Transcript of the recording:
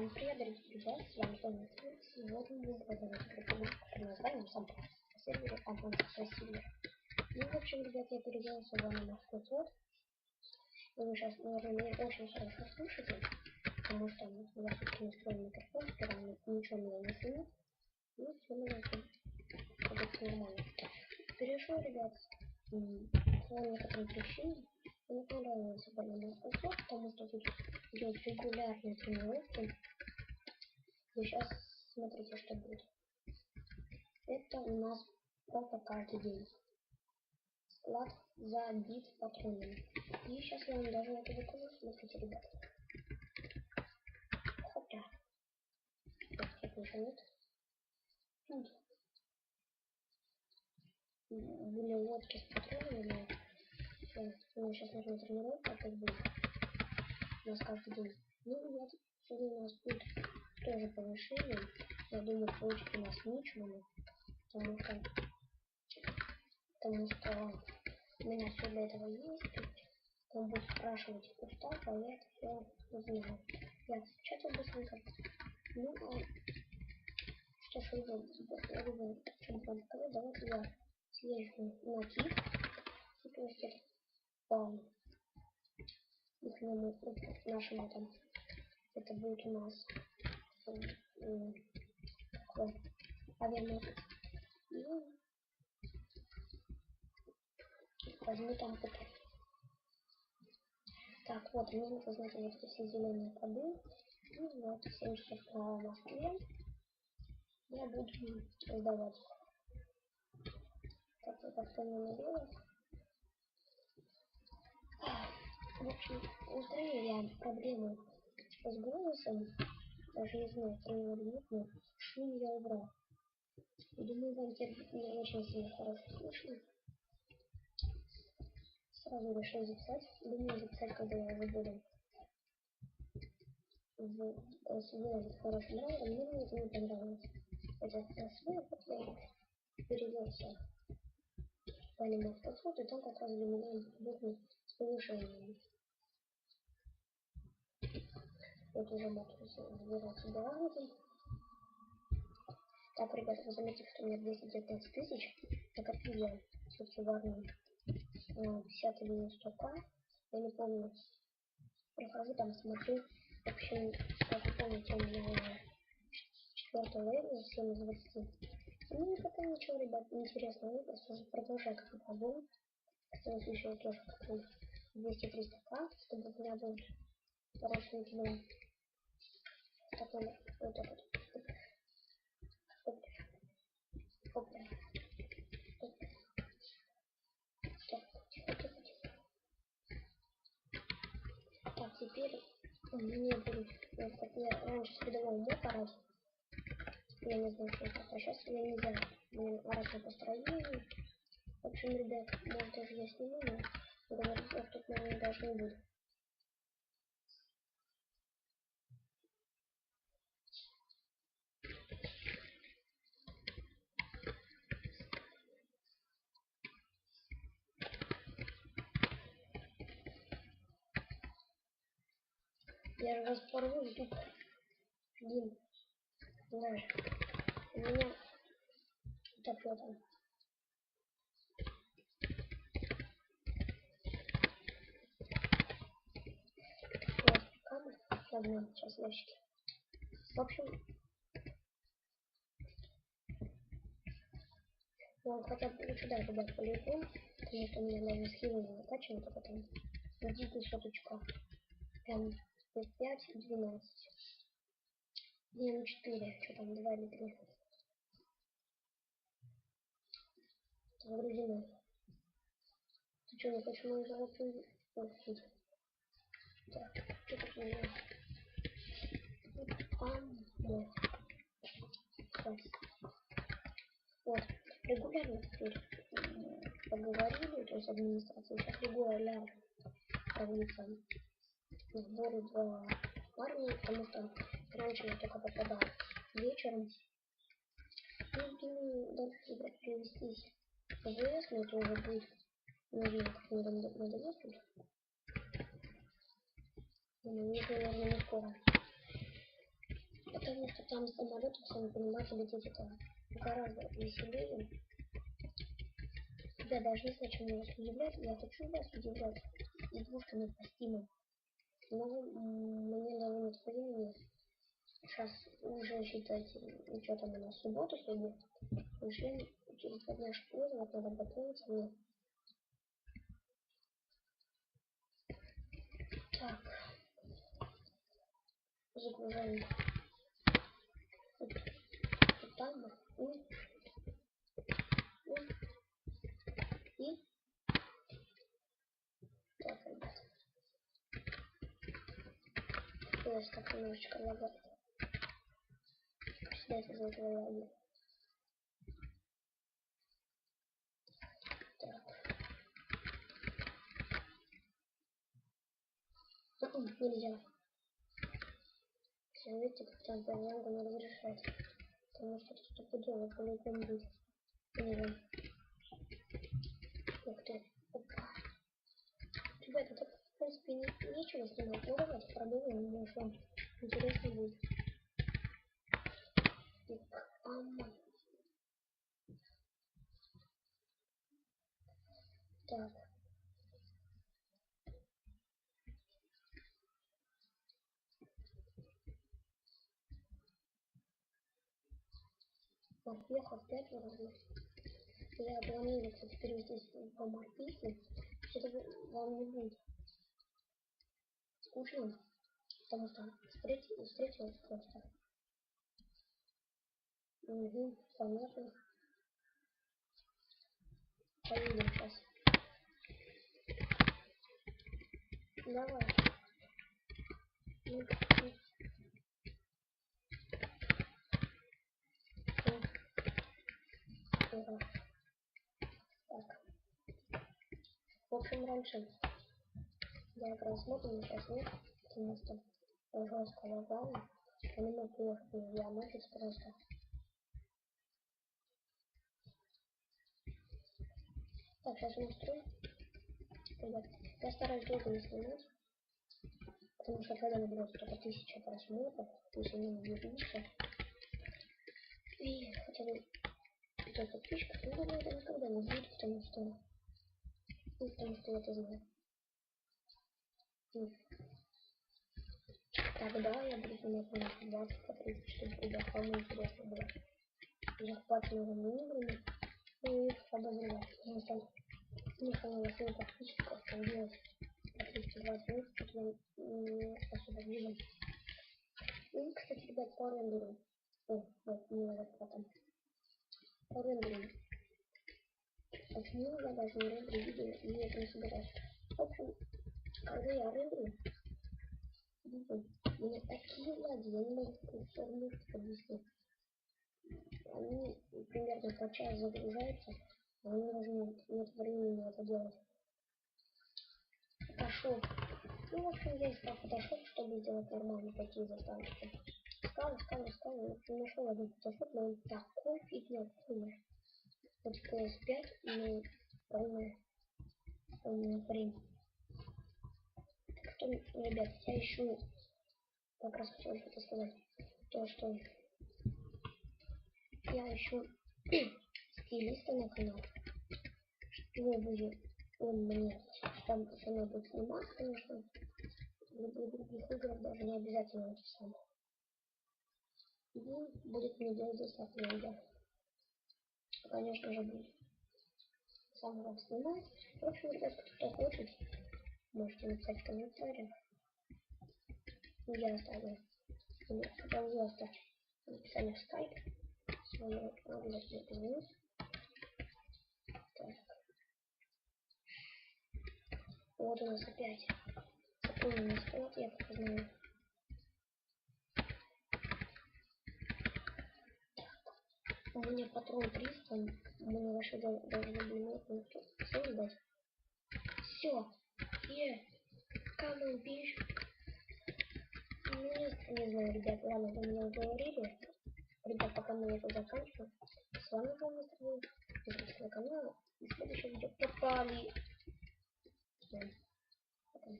Всем привет, дорогие друзья, с вами Тоня. Сегодня мы будем играть игру под названием «Сам» на сервере Advanced Silver. Ну, в общем, ребят, я переделал свой на 500. И вы сейчас, наверное, меня очень хорошо слушаете, потому что я все-таки настроил микрофон, сперва ничего меня не шумит. И все будет нормально. Перешел, ребят, по некоторым причинам. Мне понравилось на 500, потому что тут идет регулярные тренировки. И сейчас смотрите, что будет. Это у нас просто каждый день. Склад забит патронами. И сейчас я вам даже это покажу. Смотрите, ребят. Хопля. Тут ничего нет. Тут были лодки с патронами. Но сейчас нужно тренировка, как будет. У нас каждый день. Ну, ребят, сегодня у нас будет тоже повышение. Я думаю, получится у нас ничего. Потому что у меня все для этого есть. Он будет спрашивать устав, а я это все узнаю. Я что-то быстренько. Ну, что ж, я думаю, чем вам показать, давайте я съезжу на Киев. И то есть это по ихнему, нашему там, это будет у нас такой авианосец. И возьму там это. Так, вот, мне нужно знать вот эти все зеленые коды. И вот, 7 часов по Москве я буду сдавать. Как-то не надеялась. В общем, устранил я проблему с голосом. Даже не знаю, устранил или нет, но шум я убрал. И думаю, вам теперь меня очень сильно хорошо слышно. Сразу решил записать. Думаю, записать, когда я уже буду в хорошем раунде. Мне это не понравилось. Это свой, вот я перевелся по аниме в подход, и там как раз для меня будет с повышением. Вот уже могу забирать браузер. Так, ребята, вы заметите, что у меня 219 тысяч. Накопил я все-таки в армии 50 или 100к. Я не помню. Прохожу там, смотрю. В общем, как вы помните, у меня 4 левел, 7 из 20. Ну, пока ничего, ребят, интересного. Я просто продолжаю как бы пробовать. Кстати, еще тоже какой 200-300к, чтобы у меня был хороший кино. Так, вот так вот. Так, теперь мне будет, как я раньше с рядового мог орать. Я не знаю, что это. А сейчас я не знаю. Мне орать на построении. В общем, ребят, может даже я сниму, но говорить я в тот момент даже не буду. Я же вас порву, жду. Дим, знаешь, у меня так вот он. Вот, камера. Ладно, сейчас ящики. В общем, ну, хотя бы лучше даже ребят полетел, потому что у меня даже скиллы не накачивают, а потом дикий соточка. Прям 5-12. Не, 4, что там, 2 или 3. Загрузено. Ты что, не хочешь мою золотую получить? Так, что тут у меня? Вот, регулярно теперь поговорили, то есть администрация сейчас регулярно проводится сборы в армии, потому что раньше я только попадал вечером. И думаю, дальше играть перевестись в ВС, но это уже будет, не знаю, как мне надо ехать. Думаю, наверное, не скоро. Потому что там самолетом, сами понимаете, лететь это гораздо веселее. Я даже не знаю, чем меня вас удивлять. Я хочу вас удивлять игрушками по стиму. Но мне даже нет времени. Сейчас уже считайте, что там у нас суббота сегодня. Уже через 2 дня школы, вот надо готовиться мне. Так, загружаем. Вот там и так, ребят. Я так немножечко лагает. Всегда это за этого лаги. Так. Нельзя. Все, видите, как там по рангу не разрешать. Потому что это стопудово по-любому будет. Не знаю. Ух ты. Опа. Ребята, тут в принципе нечего снимать. Ну давайте продумаем, может вам интересно будет. Так. Въехал 5 вроде. Я планирую, кстати, перевести по маркетингу. Что-то вам не будет скучно, потому что встретилась просто. Угу, понятно. Поедем сейчас. Давай. Так. В общем, раньше я играл с модами, сейчас нет, потому что жестко лагало. Я не мог уехать, я модить просто. Так, сейчас настрою. Ребят, я стараюсь долго не снимать, потому что когда наберется только 1000 просмотров, если не наберутся, и хотя бы 5 подписчиков, ну, думаю, это никогда не будет, потому что я это знаю. Тогда я буду снимать на 20 по 30, чтобы ребят самое интересное было. Захваченного мини-играми, ну и обозревать, потому что мне самого своих подписчиков там делать по 220 минут, что я не особо вижу. И, кстати, ребят, по рендеру. О, вот, не надо потом. По рендеру. Почему я даже не рендерю видео и это не собираюсь? В общем, когда я рендерю, видите, у меня такие лаги, я не могу формулировку подвести. Они примерно по час загружаются, а мне даже нет времени это делать. Photoshop. Ну, в общем, я искал Photoshop, чтобы сделать нормальные такие заставочки. Искал, и нашел один Photoshop, но он такой фигня, вот PS5 и полный фрейм. Потом, ребят, я ищу, как раз хотел что-то сказать, то, что я ищу стилиста на канал, что будет он мне, там со мной будет сниматься, конечно, в других играх даже не обязательно это самое. И будет мне делать заставки на видео. Конечно же, будет сам вам снимать. В общем, ребят, кто хочет, можете написать в комментариях. Я оставлю. Должен оставить в описании в скайп. Свое обязательно позвонить. Так. Вот у нас опять заполненный склад, я как знаю. У меня патрон 300, мне вообще должны были все ждать. Все. Come on, bitch. Ну, не знаю, ребят, ладно, вы меня уговорили. Ребят, пока мы это заканчиваем. С вами был Мистер Вилл. Подписывайтесь на канал. И в следующем видео попали. Всем пока.